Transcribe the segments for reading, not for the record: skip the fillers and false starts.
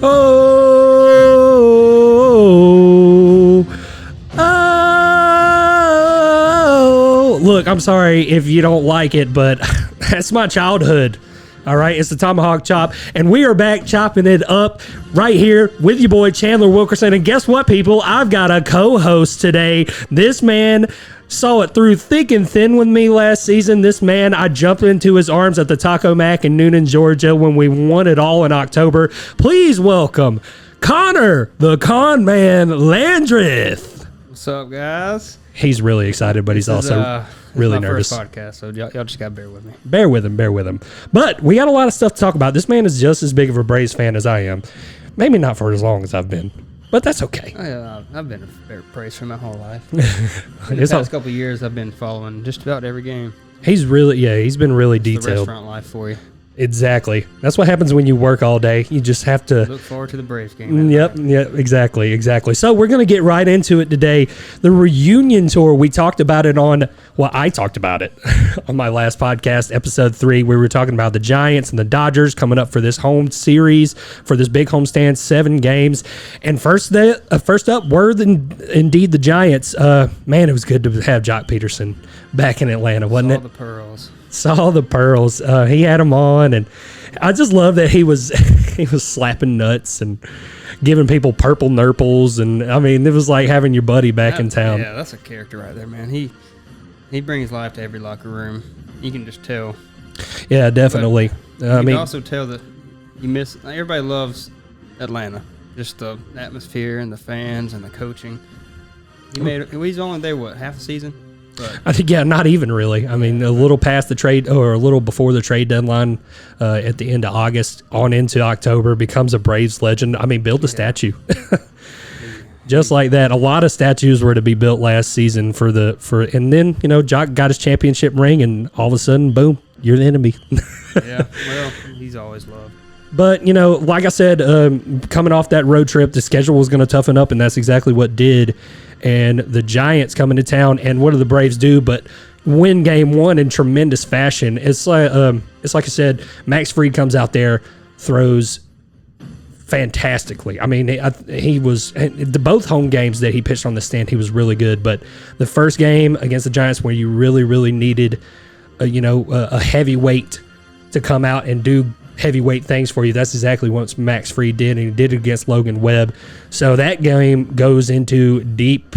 Oh. Look, I'm sorry if you don't like it, but that's my childhood. All right, it's the Tomahawk Chop, and we are back chopping it up right here with your boy Chandler Wilkerson. And guess what, people? I've got a co-host today. This man saw it through thick and thin with me last season. This man, I jumped into his arms at the Taco Mac in Noonan, Georgia when we won it all in October. Please welcome Connor, the con man, Landreth. What's up, guys? He's really excited, but he's also really nervous. First podcast, so y'all just gotta bear with me. Bear with him. But we got a lot of stuff to talk about. This man is just as big of a Braves fan as I am. Maybe not for as long as I've been, but that's okay. I've been a Braves fan my whole life. In the past couple of years, I've been following just about every game. He's been really detailed. The restaurant life for you. Exactly. That's what happens when you work all day. You just have to look forward to the Braves game. Yep, exactly. So we're going to get right into it today. The reunion tour, we talked about it I talked about it on my last podcast, episode 3. We were talking about the Giants and the Dodgers coming up for this home series, for this big homestand, 7 games. And first up were indeed the Giants. Man, it was good to have Jock Peterson back in Atlanta, wasn't it? Saw the pearls. He had them on, and I just love that he was slapping nuts and giving people purple nurples, and I mean, it was like having your buddy back in town. Yeah, that's a character right there, man. He brings life to every locker room. You can just tell. Yeah, definitely. You can also tell that everybody loves Atlanta. Just the atmosphere and the fans and the coaching. He's only there, half a season? I think, not even really. I mean, a little past the trade, or a little before the trade deadline, at the end of August, on into October, becomes a Braves legend. I mean, build a statue. Just like that. A lot of statues were to be built last season and then, Jock got his championship ring, and all of a sudden, boom, you're the enemy. Yeah, well, he's always loved. But, like I said, coming off that road trip, the schedule was going to toughen up, and that's exactly what did. And the Giants coming to town, and what do the Braves do but win game 1 in tremendous fashion? It's like I said, Max Fried comes out there, throws fantastically. I mean, he was both home games that he pitched on the stand, he was really good. But the first game against the Giants, where you really, really needed, a heavyweight to come out and do heavyweight things for you, that's exactly what Max Fried did, and he did it against Logan Webb. So that game goes into deep,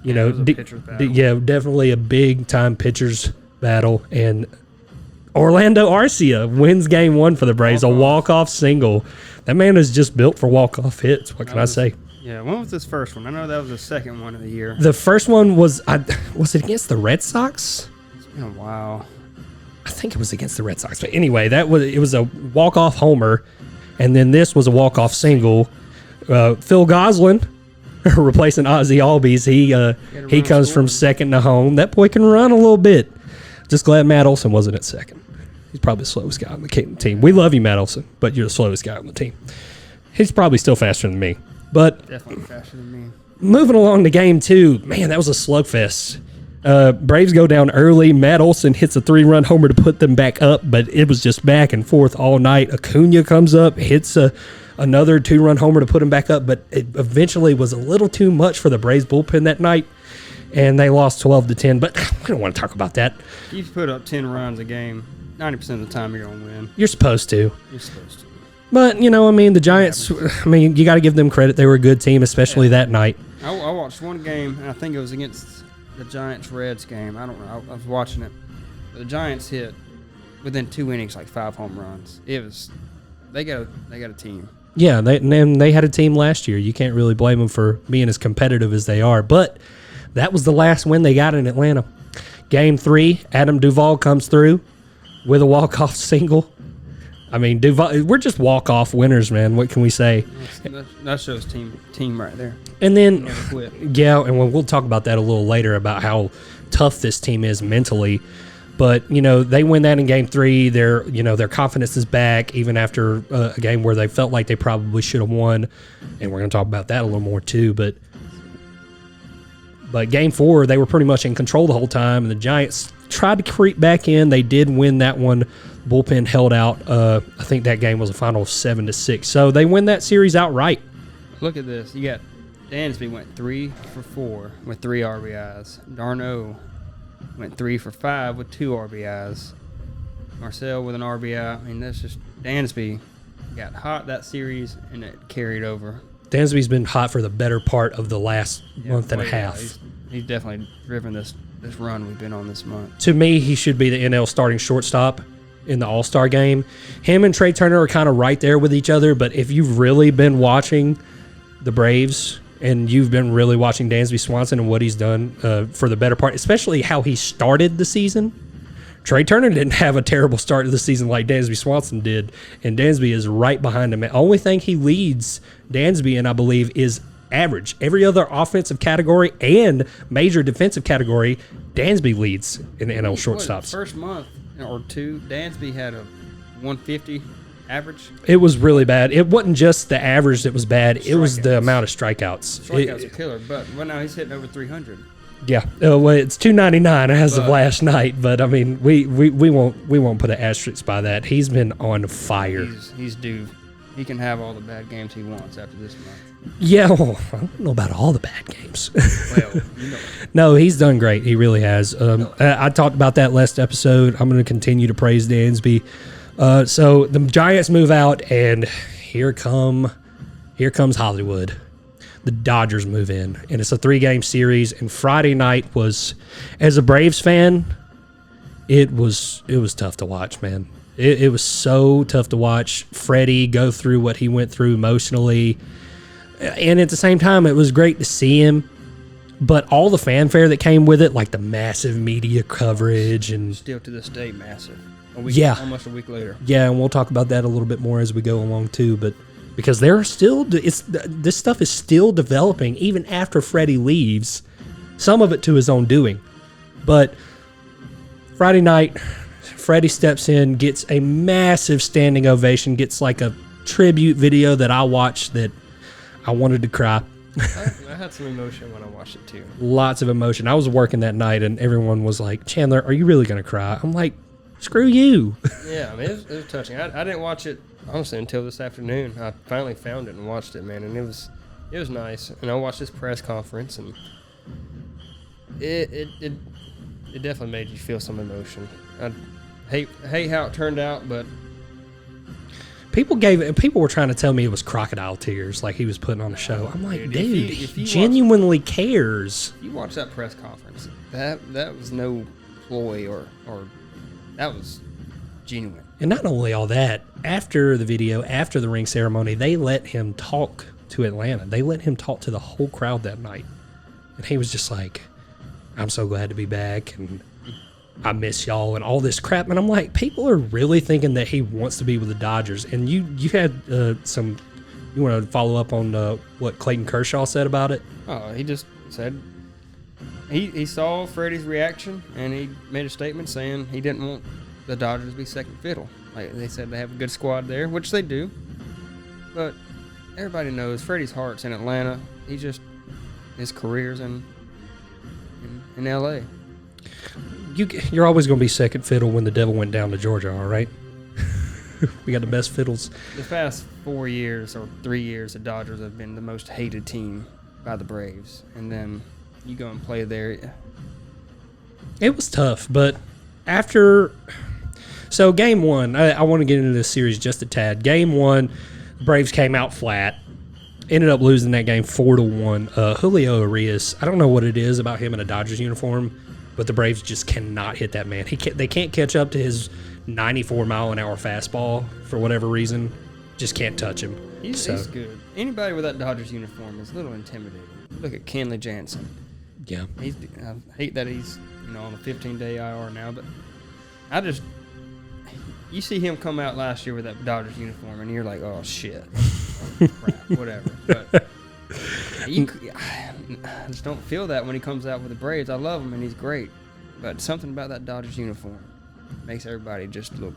definitely a big time pitchers battle. And Orlando Arcia wins game 1 for the Braves, a walk-off single. That man is just built for walk-off hits. What can I say? Yeah, when was this first one? I know that was the second one of the year. The first one was it against the Red Sox? It's been a while. I think it was against the Red Sox. But anyway, it was a walk-off homer, and then this was a walk-off single. Phil Goslin, replacing Ozzie Albies, he comes from second to home. That boy can run a little bit. Just glad Matt Olson wasn't at second. He's probably the slowest guy on the team. We love you, Matt Olson, but you're the slowest guy on the team. He's probably still faster than me. But definitely faster than me. Moving along to game 2, man, that was a slugfest. Braves go down early. Matt Olson hits a 3-run homer to put them back up, but it was just back and forth all night. Acuna comes up, hits another 2-run homer to put them back up, but it eventually was a little too much for the Braves bullpen that night, and they lost 12-10. But we don't want to talk about that. You put up 10 runs a game, 90% of the time you're going to win. You're supposed to. But, the Giants, you got to give them credit. They were a good team, especially that night. I watched one game, and I think it was against the Giants-Reds game. I don't know. I was watching it. The Giants hit within 2 innings like 5 home runs. They got a team. Yeah, they had a team last year. You can't really blame them for being as competitive as they are. But that was the last win they got in Atlanta. Game 3, Adam Duvall comes through with a walk-off single. I mean, Duvall, we're just walk-off winners, man. What can we say? That shows team right there. And then, and we'll talk about that a little later about how tough this team is mentally. But, they win that in game 3. Their confidence is back, even after a game where they felt like they probably should have won. And we're going to talk about that a little more, too. But game 4, they were pretty much in control the whole time. And the Giants tried to creep back in. They did win that one Bullpen held out. I think that game was a final of 7-6. So they win that series outright. Look at this. You got Dansby went 3 for 4 with 3 RBIs. Darno went 3 for 5 with 2 RBIs. Marcel with an RBI. I mean, that's just Dansby got hot that series and it carried over. Dansby's been hot for the better part of the last month and a half. He's definitely driven this run we've been on this month. To me, he should be the NL starting shortstop in the All-Star game. Him and Trey Turner are kind of right there with each other, but if you've really been watching the Braves and you've been really watching Dansby Swanson and what he's done for the better part, especially how he started the season, Trey Turner didn't have a terrible start to the season like Dansby Swanson did, and Dansby is right behind him. The only thing he leads Dansby in, I believe, is average. Every other offensive category and major defensive category, Dansby leads in the NL shortstops. First month or two, Dansby had a 150 average. It was really bad. It wasn't just the average that was bad. It was the amount of strikeouts. Strikeouts are killer, but now he's hitting over 300. Yeah, well, it's 299 as of last night, but I mean, we won't put an asterisk by that. He's been on fire. He's due. He can have all the bad games he wants after this month. Yeah, well, I don't know about all the bad games. Well, you know. No, he's done great. He really has. I talked about that last episode. I'm going to continue to praise Dansby. So the Giants move out, and here comes Hollywood. The Dodgers move in, and it's a 3-game series. And Friday night was, as a Braves fan, it was tough to watch, man. It was so tough to watch Freddie go through what he went through emotionally. And at the same time, it was great to see him. But all the fanfare that came with it, like the massive media coverage and still to this day massive. Almost a week later. Yeah, and we'll talk about that a little bit more as we go along too. But because this stuff is still developing even after Freddie leaves. Some of it to his own doing. But Friday night, Freddie steps in, gets a massive standing ovation, gets like a tribute video that I watched that I wanted to cry. I had some emotion when I watched it too. Lots of emotion. I was working that night and everyone was like, Chandler, are you really going to cry? I'm like, screw you. Yeah, I mean, it was touching. I didn't watch it, honestly, until this afternoon. I finally found it and watched it, man, and it was nice. And I watched this press conference, and it definitely made you feel some emotion. I hate how it turned out, but people were trying to tell me it was crocodile tears, like he was putting on a show. I'm like, dude, he genuinely cares. If you watch that press conference, that was no ploy or that was genuine. And not only all that, after the video, after the ring ceremony, they let him talk to Atlanta. They let him talk to the whole crowd that night. And he was just like, I'm so glad to be back, and I miss y'all, and all this crap. And I'm like, people are really thinking that he wants to be with the Dodgers. And you had you want to follow up on what Clayton Kershaw said about it? Oh, he just said he saw Freddie's reaction, and he made a statement saying he didn't want the Dodgers to be second fiddle. Like they said, they have a good squad there, which they do. But everybody knows Freddie's heart's in Atlanta. His career's in L.A. You're always going to be second fiddle when the devil went down to Georgia, all right? We got the best fiddles. The past 4 years or 3 years, the Dodgers have been the most hated team by the Braves. And then you go and play there. It was tough, but so game one, I want to get into this series just a tad. Game one, the Braves came out flat. Ended up losing that game 4-1. Julio Urias, I don't know what it is about him in a Dodgers uniform, but the Braves just cannot hit that man. They can't catch up to his 94-mile-an-hour fastball for whatever reason. Just can't touch him. He's good. Anybody with that Dodgers uniform is a little intimidating. Look at Kenley Jansen. Yeah. I hate that he's on a 15-day IR now, but you see him come out last year with that Dodgers uniform, and you're like, oh, shit. Oh, crap, whatever. But I just don't feel that when he comes out with the Braves. I love him, and he's great. But something about that Dodgers uniform makes everybody just look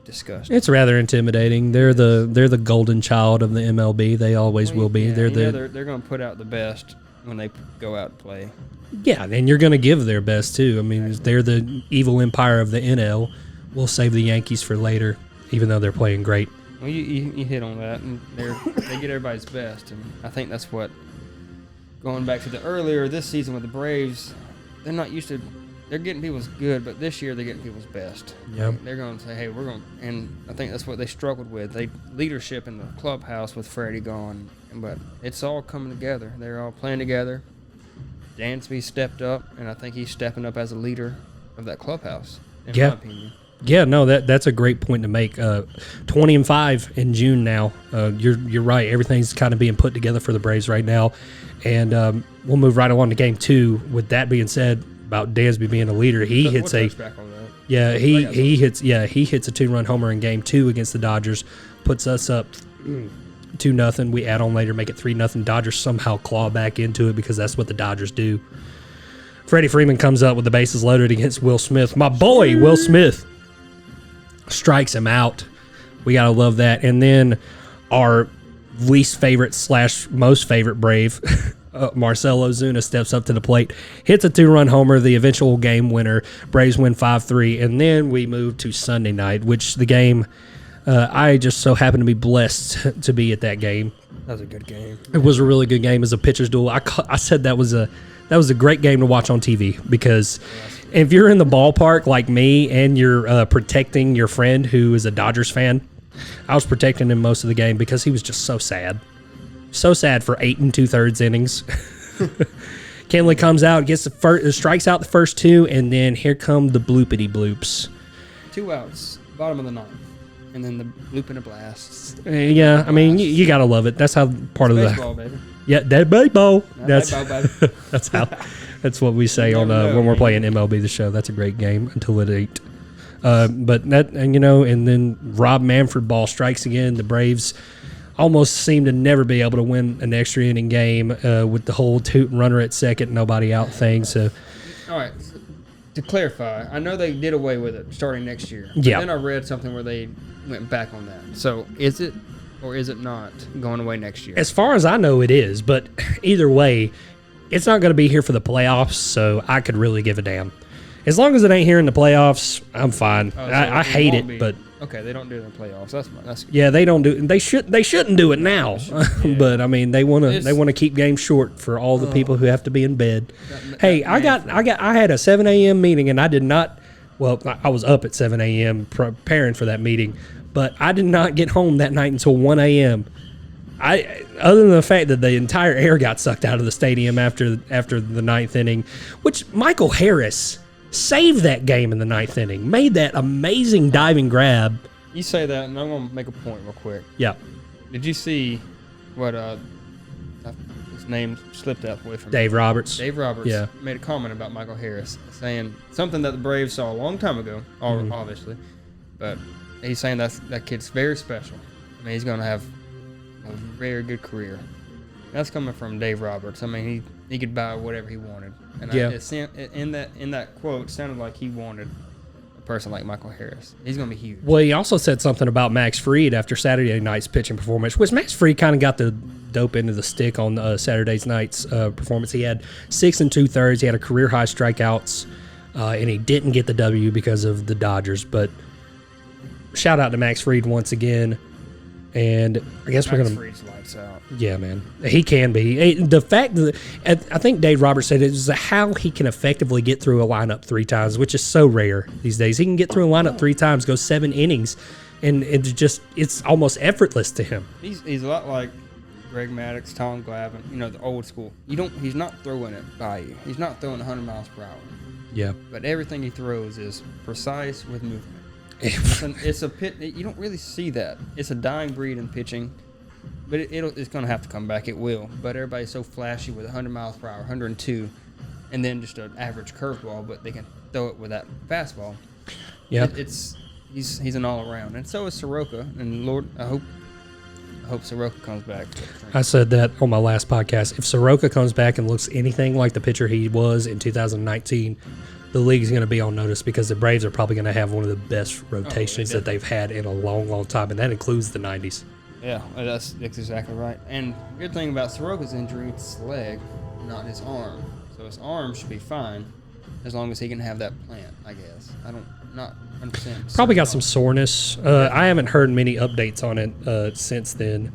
disgusting. It's rather intimidating. They're the golden child of the MLB. They always will be. Yeah, they're going to put out the best when they go out and play. Yeah, and you're going to give their best, too. I mean, they're the evil empire of the NL. we'll save the Yankees for later, even though they're playing great. Well, you hit on that, and they get everybody's best, and I think that's what. Going back to the earlier this season with the Braves, they're not used to. They're getting people's good, but this year they're getting people's best. Yep. They're going to say, "Hey, we're going," and I think that's what they struggled with. They leadership in the clubhouse with Freddie gone, but it's all coming together. They're all playing together. Dansby stepped up, and I think he's stepping up as a leader of that clubhouse. In my opinion. Yeah, no, that's a great point to make. 20-5 in June now. You're right. Everything's kind of being put together for the Braves right now, and we'll move right along to Game 2. With that being said, about Dansby being a leader, he hits he hits a 2-run homer in Game 2 against the Dodgers, puts us up 2-0. We add on later, make it 3-0. Dodgers somehow claw back into it because that's what the Dodgers do. Freddie Freeman comes up with the bases loaded against Will Smith. My boy, Will Smith, strikes him out. We got to love that. And then our least favorite / most favorite Brave, Marcell Ozuna, steps up to the plate, hits a 2-run homer, the eventual game winner. Braves win 5-3. And then we move to Sunday night, which the game, I just so happened to be blessed to be at that game. That was a good game. It was a really good game as a pitcher's duel. I said that was a great game to watch on TV because if you're in the ballpark like me and you're protecting your friend who is a Dodgers fan, I was protecting him most of the game because he was just so sad. So sad for 8 2/3 innings. Kenley comes out, gets strikes out the first 2, and then here come the bloopity bloops. 2 outs, bottom of the 9th, and then the bloop and a blast. Yeah, I mean, you got to love it. That's how part of baseball, baby. Yeah, that baseball. Baseball, baby. That's what we say on when we're playing MLB The Show. That's a great game until it ain't. But that, and then Rob Manfred ball strikes again. The Braves almost seem to never be able to win an extra inning game with the whole toot and runner at second, nobody out thing. So, all right. To clarify, I know they did away with it starting next year. Yeah. Then I read something where they went back on that. So is it or is it not going away next year? As far as I know, it is. But either way, it's not going to be here for the playoffs, so I could really give a damn. As long as it ain't here in the playoffs, I'm fine. So I hate it, but okay, they don't do it in the playoffs. That's yeah, they don't do. They shouldn't do it now. Yeah. But I mean, they want to keep games short for all the people who have to be in bed. Hey, I had a 7 a.m. meeting and I did not. Well, I was up at 7 a.m. preparing for that meeting, but I did not get home that night until 1 a.m. Other than the fact that the entire air got sucked out of the stadium after the 9th inning, which Michael Harris saved that game in the 9th inning, made that amazing diving grab. You say that, and I'm going to make a point real quick. Yeah. Did you see what his name slipped out away from Dave me? Roberts. Dave Roberts made a comment about Michael Harris, saying something that the Braves saw a long time ago, obviously, but he's saying that kid's very special. I mean, he's going to have a very good career. That's coming from Dave Roberts. I mean, he could buy whatever he wanted. And in that quote, it sounded like he wanted a person like Michael Harris. He's going to be huge. Well, he also said something about Max Fried after Saturday night's pitching performance, which Max Fried kind of got the dope end of the stick on Saturday night's performance. He had 6 2/3. He had a career-high strikeouts, and he didn't get the W because of the Dodgers. But shout out to Max Fried once again. And I guess we're going to... Fried's lights out. Yeah, man. He can be. The fact that... I think Dave Roberts said it was how he can effectively get through a lineup 3 times, which is so rare these days. He can get through a lineup 3 times, go 7 innings, and it's almost effortless to him. He's a lot like Greg Maddux, Tom Glavine, the old school. He's not throwing it by you. He's not throwing 100 miles per hour. Yeah. But everything he throws is precise with movement. It's a pit. You don't really see that. It's a dying breed in pitching, but it's going to have to come back. It will. But everybody's so flashy with 100 miles per hour, 102, and then just an average curveball. But they can throw it with that fastball. Yeah. He's an all around, and so is Soroka. And Lord, I hope Soroka comes back. I said that on my last podcast. If Soroka comes back and looks anything like the pitcher he was in 2019. The league's going to be on notice because the Braves are probably going to have one of the best rotations that they've had in a long, long time, and that includes the 90s. Yeah, that's exactly right. And good thing about Soroka's injury, it's his leg, not his arm. So his arm should be fine. as long as he can have that plant, I guess. Not 100%. Probably got some soreness. I haven't heard many updates on it since then.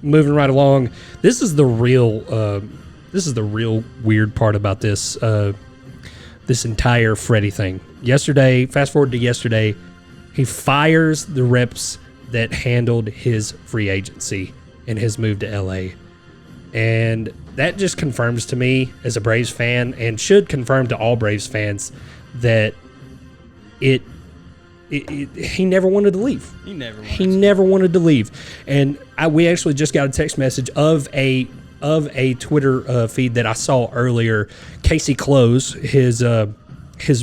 Moving right along, this is the real weird part about this entire Freddie thing. Yesterday, fast forward to yesterday, he fires the reps that handled his free agency and his move to LA. And that just confirms to me as a Braves fan, and should confirm to all Braves fans, that he never wanted to leave. He never wanted to leave. And we actually just got a text message of a Twitter feed that I saw earlier. Casey Close, his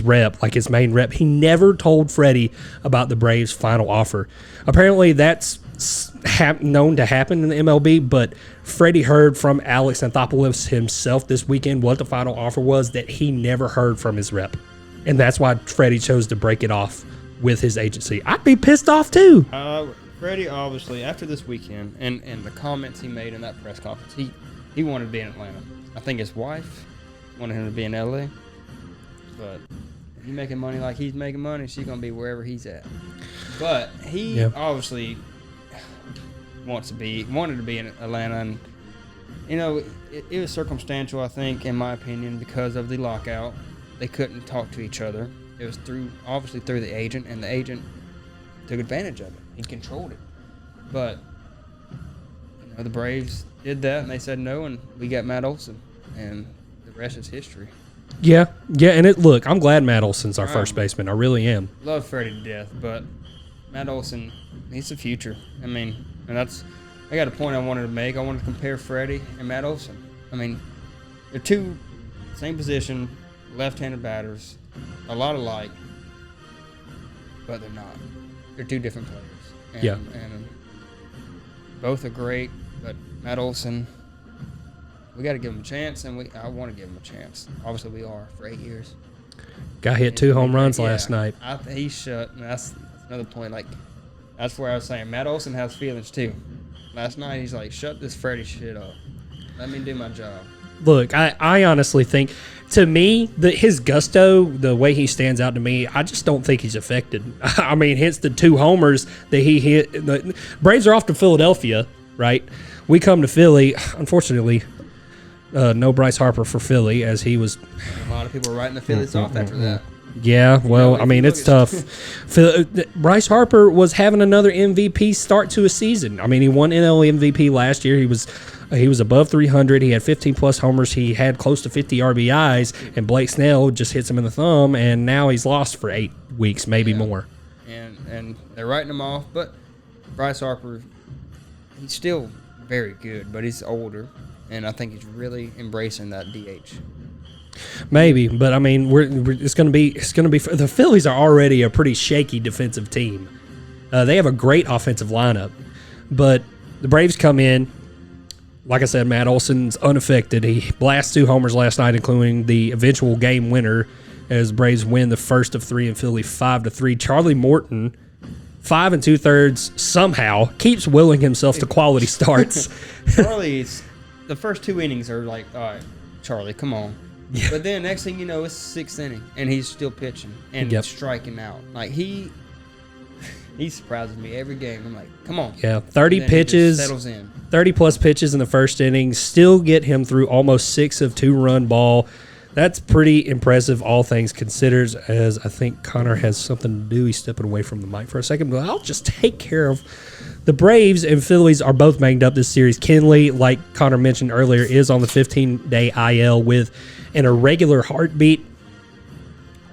rep, like his main rep, he never told Freddie about the Braves' final offer. Apparently, that's known to happen in the MLB, but Freddie heard from Alex Anthopoulos himself this weekend what the final offer was that he never heard from his rep. And that's why Freddie chose to break it off with his agency. I'd be pissed off too. Freddie, obviously, after this weekend and the comments he made in that press conference, he wanted to be in Atlanta. I think his wife wanted him to be in LA. But if he's making money like he's making money, she's going to be wherever he's at. But he obviously wanted to be in Atlanta. And, you know, it was circumstantial, I think, in my opinion, because of the lockout. They couldn't talk to each other. It was obviously through the agent, and the agent took advantage of it. He controlled it. But, you know, the Braves did that, and they said no, and we got Matt Olson, and the rest is history. Yeah, and look, I'm glad Matt Olson's our first baseman. I really am. Love Freddie to death, but Matt Olson, he's the future. I mean, and I got a point I wanted to make. I wanted to compare Freddie and Matt Olson. I mean, they're two same position, left-handed batters, a lot alike, but they're not. They're two different players. And both are great, but Matt Olson, we got to give him a chance, and I want to give him a chance. Obviously, we are for 8 years. Guy hit 2 home runs last night. He shut, and that's another point. Like, that's where I was saying Matt Olson has feelings too. Last night, he's like, shut this Freddie shit up. Let me do my job. Look, I honestly think, to me, his gusto, the way he stands out to me, I just don't think he's affected. I mean, hence the 2 homers that he hit. The Braves are off to Philadelphia, right? We come to Philly. Unfortunately, no Bryce Harper for Philly, as he was. A lot of people were writing the Phillies off after that. Yeah, well, I mean, it's tough. Bryce Harper was having another MVP start to a season. I mean, he won NL MVP last year. He was above 300. He had 15-plus homers. He had close to 50 RBIs, and Blake Snell just hits him in the thumb, and now he's lost for 8 weeks, maybe more. And they're writing him off, but Bryce Harper, he's still very good, but he's older, and I think he's really embracing that DH. Maybe, but I mean, it's going to be. The Phillies are already a pretty shaky defensive team. They have a great offensive lineup, but the Braves come in. Like I said, Matt Olson's unaffected. He blasts 2 homers last night, including the eventual game winner, as Braves win the first of 3 in Philly 5-3. Charlie Morton, 5 2/3, somehow keeps willing himself to quality starts. Charlie's the first 2 innings are like, all right, Charlie, come on. Yeah. But then next thing you know, it's 6th inning, and he's still pitching and striking out. Like, he surprises me every game. I'm like, come on. Yeah, 30 pitches, settles in. 30-plus pitches in the first inning, still get him through almost 6 of 2-run ball. That's pretty impressive, all things considered, as I think Connor has something to do. He's stepping away from the mic for a second, but I'll just take care of the Braves and Phillies are both banged up this series. Kenley, like Connor mentioned earlier, is on the 15-day IL with an irregular heartbeat.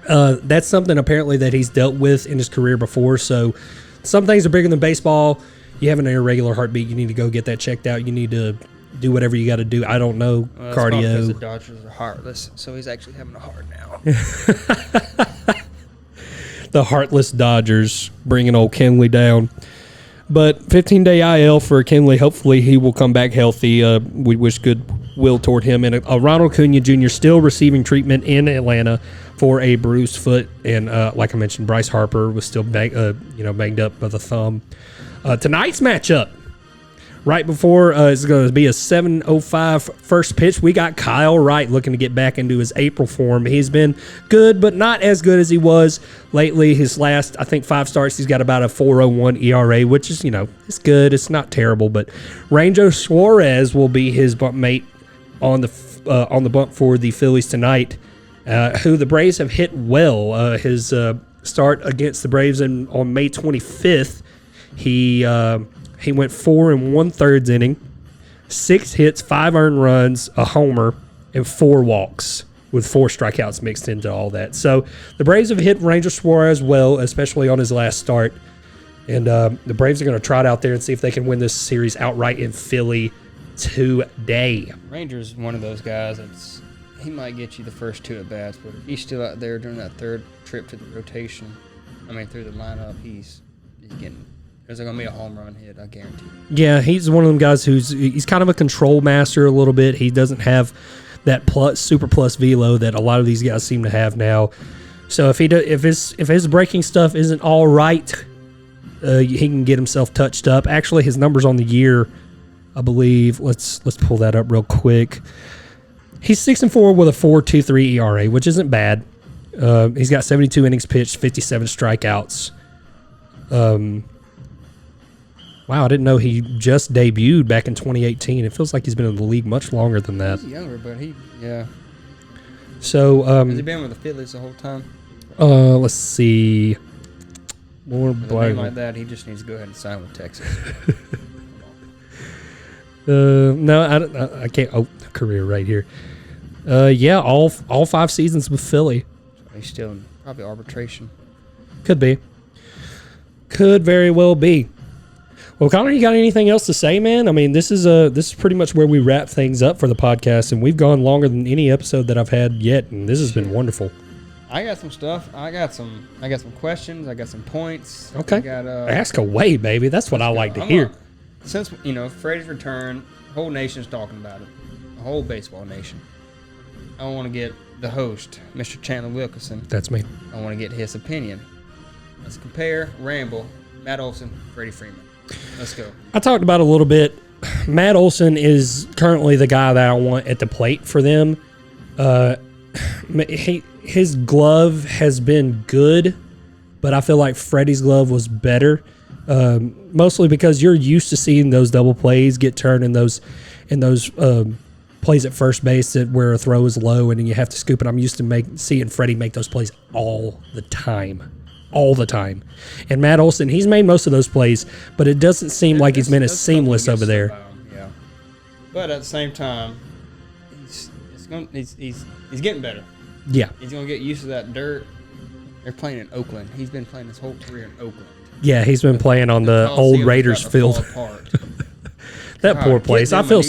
That's something apparently that he's dealt with in his career before. So some things are bigger than baseball. You have an irregular heartbeat, you need to go get that checked out. You need to do whatever you got to do. I don't know, cardio. Because the Dodgers are heartless, so he's actually having a heart now. The heartless Dodgers bringing old Kenley down. But 15-day IL for Kenley. Hopefully he will come back healthy. We wish goodwill toward him. And Ronald Acuna Jr. still receiving treatment in Atlanta for a bruised foot. And like I mentioned, Bryce Harper was still banged up by the thumb. Tonight's matchup, Right before it's going to be a 7:05 first pitch, we got Kyle Wright looking to get back into his April form. He's been good, but not as good as he was lately. His last, I think, 5 starts, he's got about a 4.01 ERA, which is, it's good. It's not terrible, but Ranger Suarez will be his bump mate on the bump for the Phillies tonight, who the Braves have hit well. His start against the Braves on May 25th, he went 4 1/3 inning, 6 hits, 5 earned runs, a homer, and 4 walks, with 4 strikeouts mixed into all that. So the Braves have hit Ranger Suarez well, especially on his last start. And the Braves are going to trot out there and see if they can win this series outright in Philly today. Ranger's one of those guys he might get you the first 2 at bats, but if he's still out there during that 3rd trip to the rotation, through the lineup, he's getting. There's going to be a home run hit, I guarantee. Yeah, he's one of them guys he's kind of a control master a little bit. He doesn't have that super plus velo that a lot of these guys seem to have now. So if his breaking stuff isn't all right, he can get himself touched up. Actually, his numbers on the year, I believe, let's pull that up real quick. He's 6-4 with a 4.23 ERA, which isn't bad. He's got 72 innings pitched, 57 strikeouts. Wow, I didn't know he just debuted back in 2018. It feels like he's been in the league much longer than that. He's younger, but yeah. So, has he been with the Phillies the whole time? Let's see. More with a name like that, he just needs to go ahead and sign with Texas. No, I can't. Oh, career right here. Yeah, all 5 seasons with Philly. So he's still in probably arbitration. Could be. Could very well be. Well, Connor, you got anything else to say, man? This is pretty much where we wrap things up for the podcast, and we've gone longer than any episode that I've had yet, and this has been wonderful. I got some stuff. I got some questions. I got some points. Okay. Ask away, baby. That's what I like to hear. Since Freddie's return, the whole nation's talking about it. The whole baseball nation. I want to get the host, Mr. Chandler Wilkerson. That's me. I want to get his opinion. Let's compare, ramble, Matt Olson, Freddie Freeman. Let's go. I talked about it a little bit. Matt Olson is currently the guy that I want at the plate for them. His glove has been good, but I feel like Freddie's glove was better. Mostly because you're used to seeing those double plays get turned in those plays at first base where a throw is low and then you have to scoop it. I'm used to seeing Freddie make those plays all the time. And Matt Olson, he's made most of those plays, but it doesn't seem like he's been as seamless over there. Yeah, but at the same time, he's getting better. Yeah, he's gonna get used to that dirt. They're playing in Oakland. He's been playing his whole career in Oakland. Yeah, he's been playing on the old Raiders field. That poor place. I feel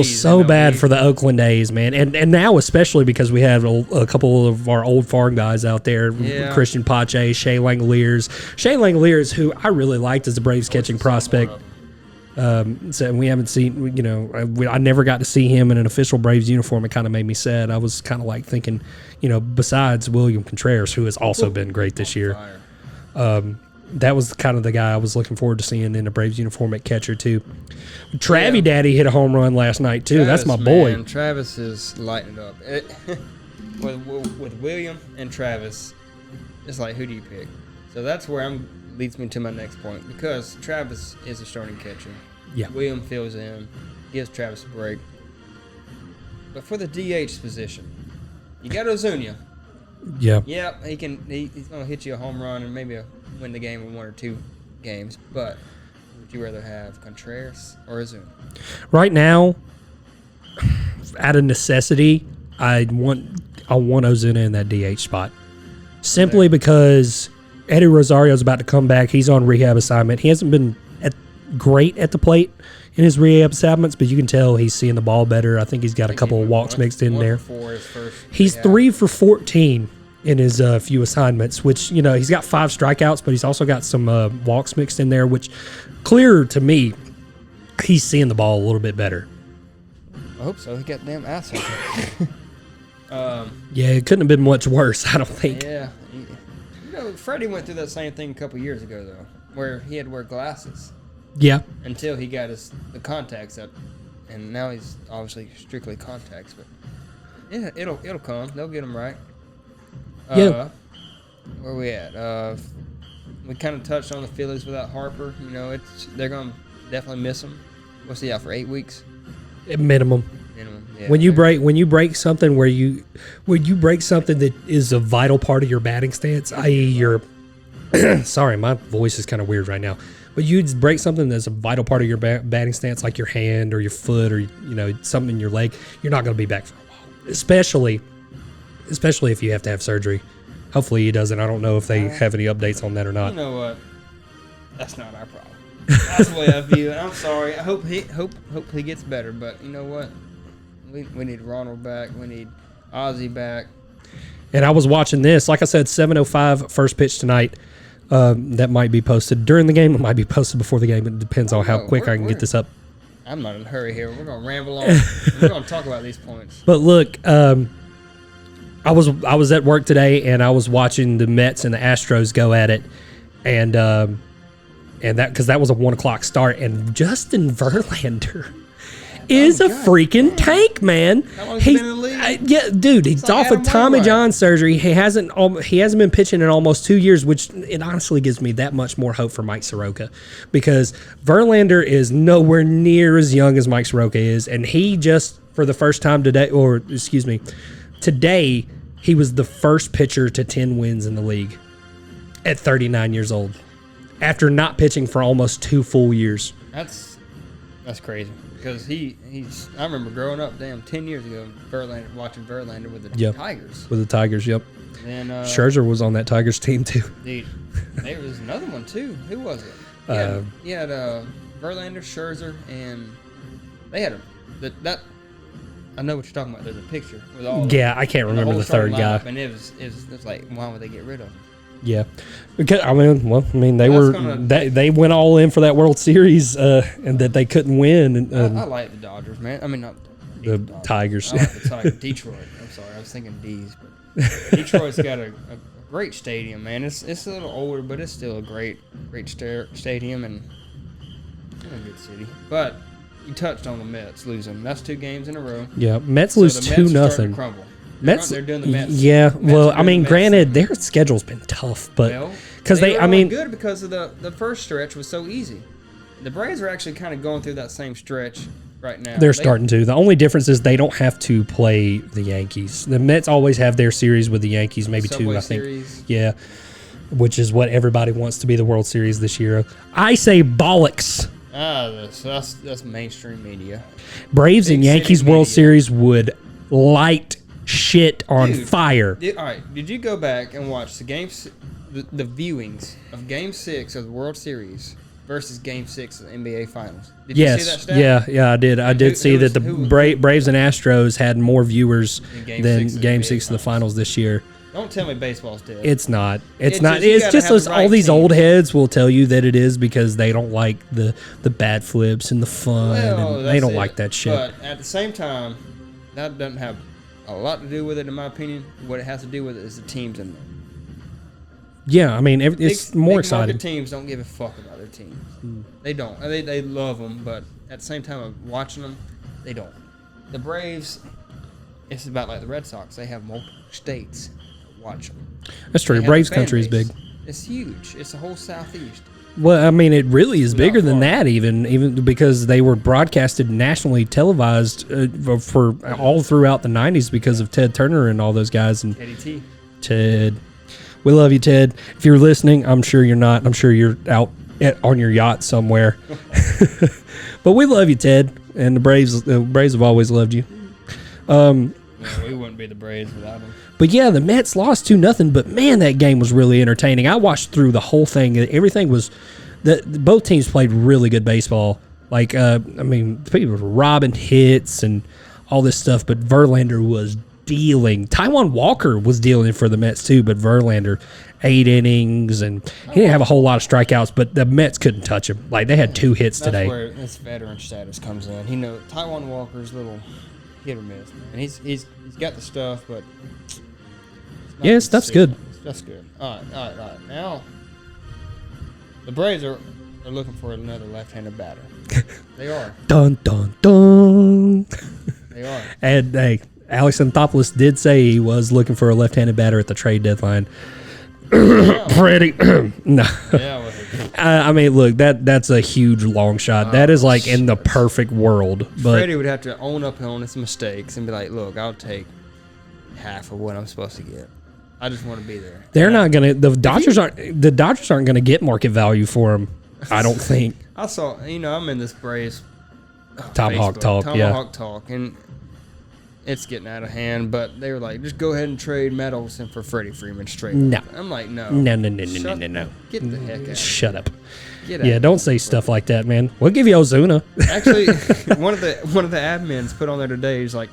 so bad for the Oakland A's, man, and now especially because we have a couple of our old farm guys out there, Christian Pache, Shea Langoliers, who I really liked as a Braves catching prospect. So we haven't seen, I never got to see him in an official Braves uniform. It kind of made me sad. I was kind of like thinking, besides William Contreras, who has also been great this year. That was kind of the guy I was looking forward to seeing in a Braves uniform at catcher, too. Travie Daddy hit a home run last night, too. That's my boy. Man, Travis is lighting up. With William and Travis, it's like, who do you pick? So that's where leads me to my next point, because Travis is a starting catcher. Yeah. William fills in, gives Travis a break. But for the DH position, you got Ozuna. Yeah. Yeah, he's going to hit you a home run and maybe win the game in 1 or 2 games. But would you rather have Contreras or Ozuna? Right now, out of necessity, I want Ozuna in that DH spot. Simply because Eddie Rosario's about to come back. He's on rehab assignment. He hasn't been great at the plate in his rehab assignments, but you can tell he's seeing the ball better. I think he's got a couple of walks mixed in there. He's 3 for 14 in his few assignments, which, he's got 5 strikeouts, but he's also got some walks mixed in there, which clear to me, he's seeing the ball a little bit better. I hope so. He got damn asshole. Yeah, it couldn't have been much worse, I don't think. Yeah. Freddie went through that same thing a couple years ago, though, where he had to wear glasses. Yeah. Until he got the contacts up, and now he's obviously strictly contacts. But yeah, it'll come. They'll get him right. Yeah. Where we at? We kind of touched on the Phillies without Harper. You know, they're gonna definitely miss him. What's he out for? 8 weeks? Minimum. Yeah, when you break something that is a vital part of your batting stance, i.e. your sorry, my voice is kind of weird right now. But you break something that's a vital part of your batting stance, like your hand or your foot or something in your leg, you're not going to be back for a while. Especially if you have to have surgery. Hopefully he doesn't. I don't know if they have any updates on that or not. You know what? That's not our problem. That's the way I view it. I'm sorry. I hope he gets better. But you know what? We need Ronald back. We need Ozzie back. And I was watching this. Like I said, 7:05 first pitch tonight. That might be posted during the game. It might be posted before the game. It depends on how quick I can get this up. I'm not in a hurry here. We're gonna ramble on. We're gonna talk about these points. But look, I was at work today and I was watching the Mets and the Astros go at it, and that because that was a 1:00 start, and Justin Verlander is a freaking tank, man. How long has he been in the league? Yeah, dude, he's off of Tommy John surgery. He hasn't been pitching in almost 2 years, which it honestly gives me that much more hope for Mike Soroka, because Verlander is nowhere near as young as Mike Soroka is, and he just for the first time today, he was the first pitcher to 10 wins in the league at 39 years old, after not pitching for almost 2 full years. That's crazy. Because I remember growing up, 10 years ago, watching Verlander with the Tigers. With the Tigers, yep. And Scherzer was on that Tigers team too. Dude, there was another one too. Who was it? He had Verlander, Scherzer, and they had that. I know what you're talking about. There's a picture with all. Yeah, I can't remember the third guy. And it was like, why would they get rid of him? Yeah, because they went all in for that World Series, and that they couldn't win. And I like the Dodgers, man. I mean, not the Tigers. I like the Tigers. Detroit. I'm sorry, I was thinking D's, but Detroit's got a great stadium, man. It's a little older, but it's still a great stadium and a good city. But you touched on the Mets losing. That's 2 games in a row. Yeah, Mets lose 2-0. Crumble. Mets, they're doing the Mets. Yeah, well, I mean, granted, their schedule's been tough, but because they were good because of the first stretch was so easy. The Braves are actually kind of going through that same stretch right now. They're starting to. The only difference is they don't have to play the Yankees. The Mets always have their series with the Yankees, maybe Subway 2, I think. Series. Yeah, which is what everybody wants to be the World Series this year. I say bollocks. That's mainstream media. Braves and Yankees World Series would light shit on fire. All right, did you go back and watch the games, the viewings of Game 6 of the World Series versus Game 6 of the NBA Finals? Did you see that stat? Yeah, I did. I did see that the Braves and Astros had more viewers than Game 6 of the Finals this year. Don't tell me baseball's dead. It's not. It's not. It's just all these old heads will tell you that it is because they don't like the bat flips and the fun, and they don't like that shit. But at the same time, that doesn't have a lot to do with it, in my opinion. What it has to do with it is the teams in there. Yeah, I mean, it's more exciting. Teams don't give a fuck about their teams. They don't. They love them, but at the same time of watching them, they don't. The Braves, it's about like the Red Sox. They have multiple states to watch them. That's true. Braves country is big. It's huge. It's the whole Southeast. Well, I mean, it really is bigger than that, even because they were broadcasted nationally televised for all throughout the 90s because of Ted Turner and all those guys. And Eddie T. Ted. We love you, Ted. If you're listening, I'm sure you're not. I'm sure you're out on your yacht somewhere. But we love you, Ted. And the Braves have always loved you. We wouldn't be the Braves without them. But yeah, the Mets lost 2-0, but man, that game was really entertaining. I watched through the whole thing. Everything was both teams played really good baseball. Like, I mean, people were robbing hits and all this stuff, but Verlander was dealing. Taijuan Walker was dealing for the Mets too, but Verlander, 8 innings, and he didn't have a whole lot of strikeouts, but the Mets couldn't touch him. Like, they had 2 hits today. That's where this veteran status comes in. Taijuan Walker's little hit or miss, man. He's got the stuff, but yes, that's good. That's good. All right. Now, the Braves are are looking for another left-handed batter. They are. Dun, dun, dun. They are. And, hey, Alex Anthopoulos did say he was looking for a left-handed batter at the trade deadline. Freddie. No. Yeah, well, I mean, look, that's a huge long shot. That is like in the perfect world. But Freddie would have to own up on his mistakes and be like, look, I'll take half of what I'm supposed to get. I just want to be there. they're not gonna. The Dodgers aren't gonna get market value for him. I don't think. I saw, I'm in this Braves Tomahawk Facebook, talk. Tomahawk talk, and it's getting out of hand. But they were like, just go ahead and trade Matt Olson for Freddie Freeman straight. No. Up. I'm like, no. No. Get the heck out. Shut up. Get out. Yeah, don't say stuff like that, man. We'll give you Ozuna. Actually, one of the admins put on there today. He's like,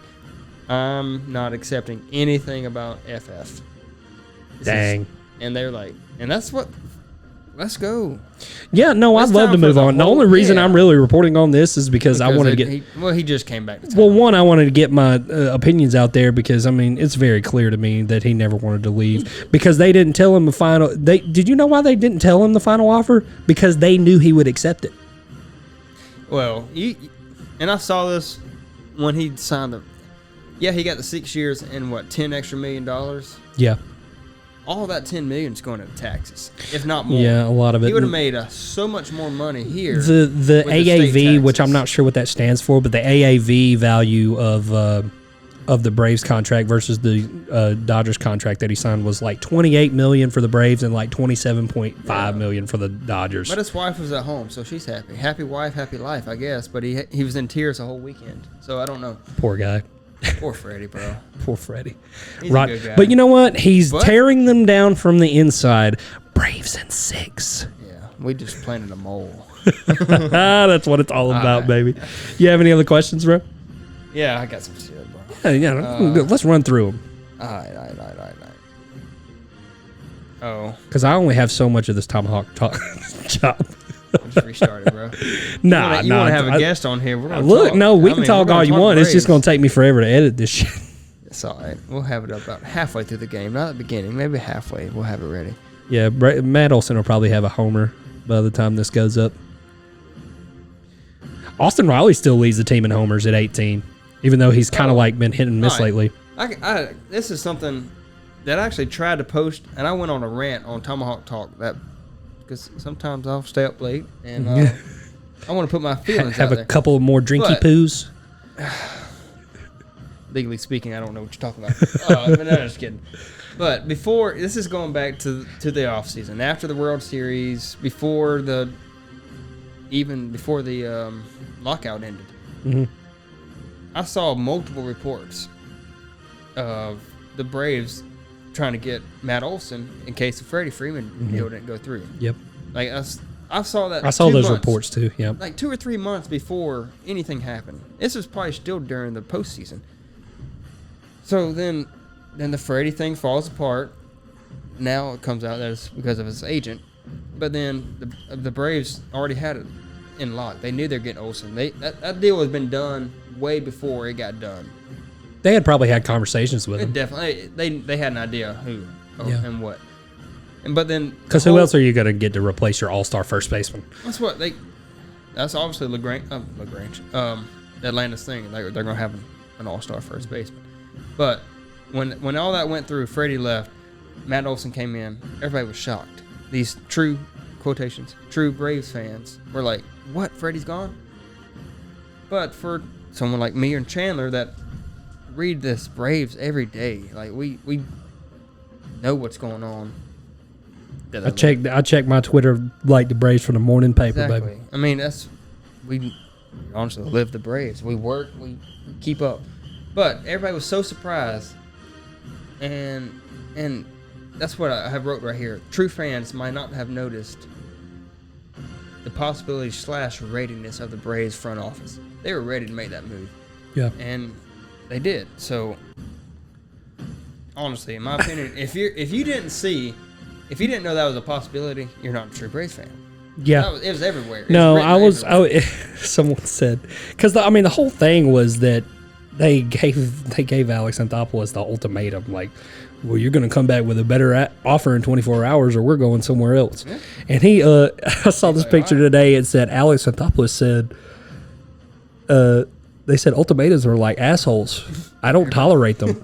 I'm not accepting anything about FF. Dang. And they're like, and that's what. Let's go. Yeah, no, I'd love to move on. The only reason I'm really reporting on this is because I want to get. He just came back to town. Well, one, I wanted to get my opinions out there because, I mean, it's very clear to me that he never wanted to leave because they didn't tell him the final. Did you know why they didn't tell him the final offer? Because they knew he would accept it. Well, and I saw this when he signed the. Yeah, he got the 6 years and what, $10 extra million? Yeah. All that $10 million is going to taxes, if not more. Yeah, a lot of it. He would have made so much more money here. The AAV, which I'm not sure what that stands for, but the AAV value of the Braves contract versus the Dodgers contract that he signed was like $28 million for the Braves and like $27.5 million for the Dodgers. But his wife was at home, so she's happy. Happy wife, happy life, I guess. But he was in tears the whole weekend, so I don't know. Poor guy. Poor Freddie, bro. Poor Freddie. He's a good guy. But you know what? He's tearing them down from the inside. Braves in 6. Yeah, we just planted a mole. That's what it's all about, baby. You have any other questions, bro? Yeah, I got some shit, bro. Yeah, let's run through them. All right. Oh. Because I only have so much of this Tomahawk chop. Just restart it, bro. Nah, you want to have a guest on here? We're gonna look, talk. no, we can talk all you want. It's just going to take me forever to edit this shit. It's all right. We'll have it up about halfway through the game. Not at the beginning. Maybe halfway. We'll have it ready. Yeah, Matt Olson will probably have a homer by the time this goes up. Austin Riley still leads the team in homers at 18, even though he's kind of like been hit and miss lately. This is something that I actually tried to post, and I went on a rant on Tomahawk Talk because sometimes I'll stay up late and I want to put my feelings have out there. A couple more drinky poos. Legally speaking, I don't know what you're talking about. But no, just kidding. But this is going back to the off season, after the World Series, before the lockout ended. Mm-hmm. I saw multiple reports of the Braves trying to get Matt Olson in case the Freddie Freeman deal didn't go through. Yep. Like I saw that. I saw those reports too. Yeah. Like 2 or 3 months before anything happened. This was probably still during the postseason. So then the Freddie thing falls apart. Now it comes out that it's because of his agent. But then the Braves already had it in lock. They knew they're getting Olson. That deal had been done way before it got done. They had probably had conversations with him. Definitely, they had an idea who and what. But then, because who else are you going to get to replace your all-star first baseman? That's obviously Lagrange. Atlanta's thing. They're going to have an all-star first baseman. But when all that went through, Freddie left. Matt Olson came in. Everybody was shocked. These true Braves fans were like, "What? Freddie's gone?" But for someone like me and Chandler that read this Braves every day, like we know what's going on. I check my Twitter like the Braves from the morning paper, exactly. baby. I mean, we honestly live the Braves. We work, we keep up. But everybody was so surprised, and that's what I have wrote right here. True fans might not have noticed the possibility / readiness of the Braves front office. They were ready to make that move. Yeah. And they did. So honestly, in my opinion, if you didn't know that was a possibility, you're not a true Braves fan. Yeah. It was everywhere. Someone said, because the whole thing was that they gave Alex Anthopoulos the ultimatum, like, well, you're going to come back with a better offer in 24 hours or we're going somewhere else. Yeah. And he, I saw this picture today. It said, Alex Anthopoulos said, they said ultimatums are like assholes. I don't tolerate them.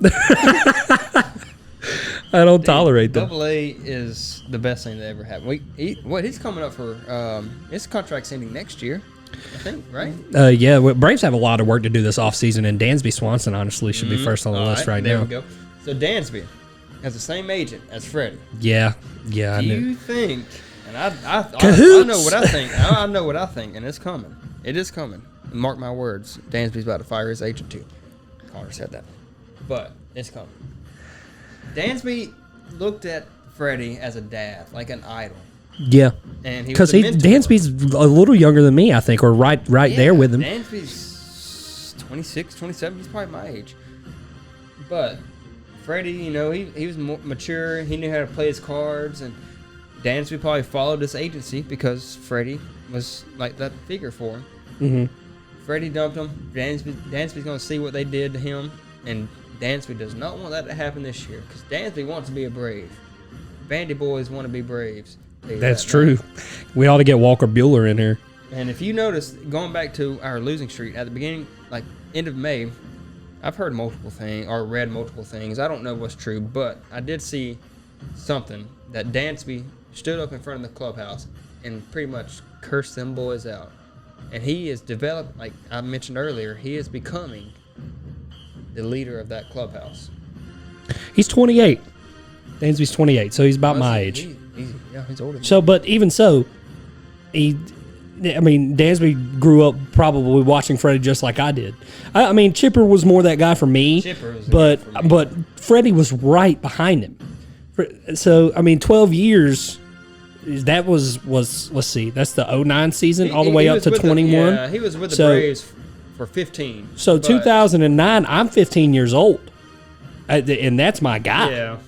I don't tolerate them. Double A is the best thing that ever happened. He's coming up for his contract's ending next year, I think, right? Yeah, Braves have a lot of work to do this offseason, and Dansby Swanson honestly should be first on the list right there now. There we go. So Dansby has the same agent as Freddie. Yeah, Do you think? And I know what I think. I know what I think, and it's coming. It is coming. Mark my words. Dansby's about to fire his agent too. Connor said that, but it's coming. Dansby looked at Freddie as a dad, like an idol. Yeah, and because Dansby's a little younger than me, I think, or right there with him. Dansby's 26, 27. He's probably my age. But Freddie, you know, he was more mature. He knew how to play his cards, and Dansby probably followed this agency because Freddie was like that figure for him. Mm-hmm. Freddie dumped him. Dansby's going to see what they did to him, and Dansby does not want that to happen this year because Dansby wants to be a Brave. Bandy boys want to be Braves. That's true. We ought to get Walker Buehler in here. And if you notice, going back to our losing streak at the beginning, like end of May, I've heard multiple things or read multiple things. I don't know what's true, but I did see something that Dansby stood up in front of the clubhouse and pretty much cursed them boys out. And he is developed, like I mentioned earlier, he is becoming the leader of that clubhouse. He's 28. Dansby's 28, so he's about my age. He's older. So, but even so, Dansby grew up probably watching Freddie just like I did. I mean, Chipper was more that guy for me. But Freddie was right behind him. So, I mean, 12 years. That was let's see, that's the 09 season all the way up to 21. Yeah, he was with the Braves for 15. So 2009, I'm 15 years old, and that's my guy. Yeah,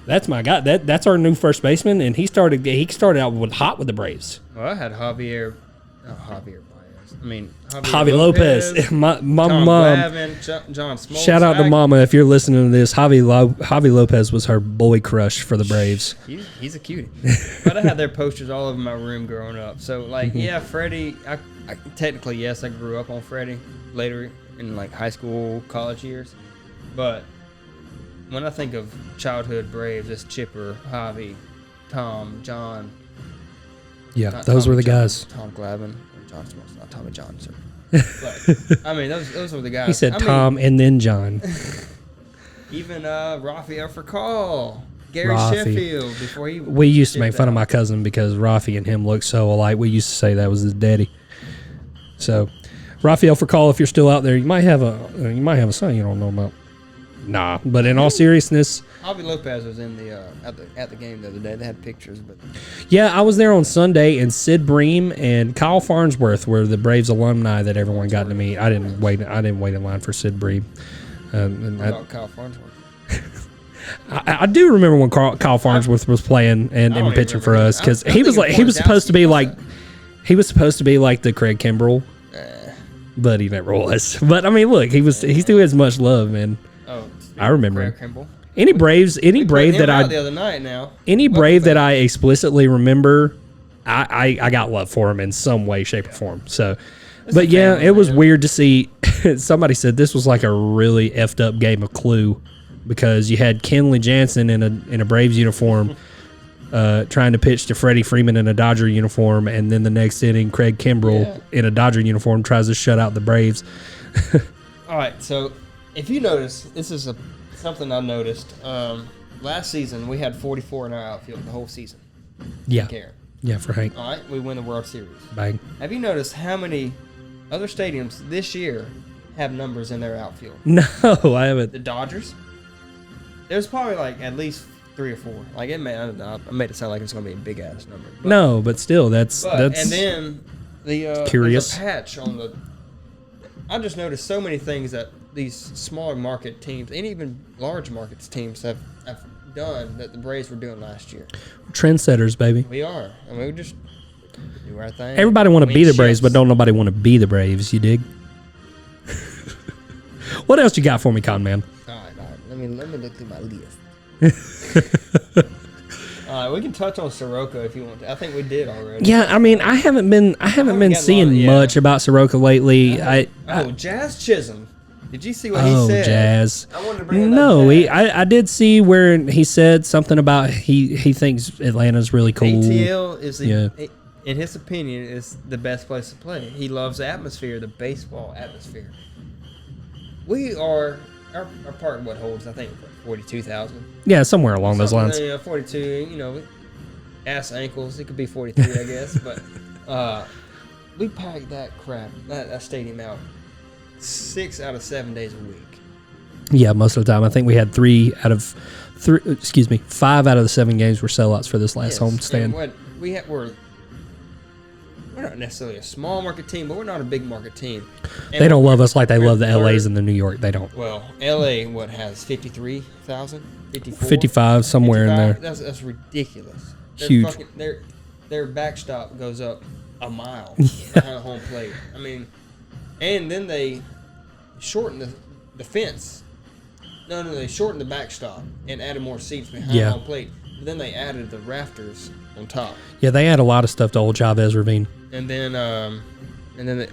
that's my guy. That's our new first baseman, and he started out with the Braves. Well, I had Javier Lopez. My mom. Glavin, John Smoltz. Shout out to Mama if you're listening to this. Javi Lopez was her boy crush for the Braves. He's a cutie. But I had their posters all over my room growing up. So, like, yeah, Freddie, I technically, yes, I grew up on Freddie later in, like, high school, college years. But when I think of childhood Braves, it's Chipper, Javi, Tom, John. Yeah, those were the guys. Tom Glavin. John Smoltz, not Tommy John, sir. But, I mean, those were the guys. He said Tom and then John. Even Rafael Furcal, Gary Sheffield, before he. We used to make fun of my cousin because Rafi and him looked so alike. We used to say that was his daddy. So, Rafael Furcal, if you're still out there, you might have a son you don't know about. Nah, but in all seriousness, Javi Lopez was in the at the game the other day. They had pictures, but yeah, I was there on Sunday, and Sid Bream and Kyle Farnsworth were the Braves alumni that everyone got to meet. I didn't wait in line for Sid Bream. About Kyle Farnsworth. I do remember when Kyle Farnsworth was playing and pitching for us because he was supposed to be like the Craig Kimbrell, but he never was. But I mean, look, he still has much love, man. Oh, I remember Craig Kimbrell. Any Brave that the other night now. Any Brave that I explicitly remember, I got love for him in some way, shape, or form. So, but yeah, it was weird to see. Somebody said this was like a really effed up game of Clue because you had Kenley Jansen in a Braves uniform trying to pitch to Freddie Freeman in a Dodger uniform, and then the next inning, Craig Kimbrell in a Dodger uniform tries to shut out the Braves. All right, so if you notice, this is something I noticed. Last season, we had 44 in our outfield the whole season. Yeah. Care. Yeah, for Hank. All right, we win the World Series. Bang. Have you noticed how many other stadiums this year have numbers in their outfield? No, I haven't. The Dodgers. There's probably like at least 3 or 4. Like I made it sound like it's going to be a big ass number. But, no, but still, that's and then the curious there's a patch on the. I just noticed so many things that these smaller market teams and even large markets teams have done that the Braves were doing last year. Trendsetters, baby. We are. I mean, we just do our thing. Everybody want to be the Braves, but don't nobody want to be the Braves. You dig? What else you got for me, Con Man? All right. Let me look through my list. We can touch on Soroka if you want to. I think we did already. Yeah, I mean, I haven't been seeing much about Soroka lately. Jazz Chisholm. Did you see what he said? Jazz. I wanted to bring No, up Jazz. I did see where he said something about he thinks Atlanta's really cool. ATL is in his opinion is the best place to play. He loves the atmosphere, the baseball atmosphere. We are our park what holds I think 42,000. Yeah, somewhere along those lines. 42. Ass ankles. It could be 43, I guess. But we packed that crap that stadium out 6 out of 7 days a week. Yeah, most of the time. I think we had 5 out of the 7 games were sellouts for this last homestand. We're not necessarily a small market team, but we're not a big market team. And they don't love us like they love the LAs and the New York. They don't. Well, LA has 53,000, 54? 55 somewhere 55? in there. That's ridiculous. Huge. Their backstop goes up a mile behind home plate. I mean, and then they shortened the fence. No, they shortened the backstop and added more seats behind home plate. But then they added the rafters on top. Yeah, they add a lot of stuff to Old Chavez Ravine. And then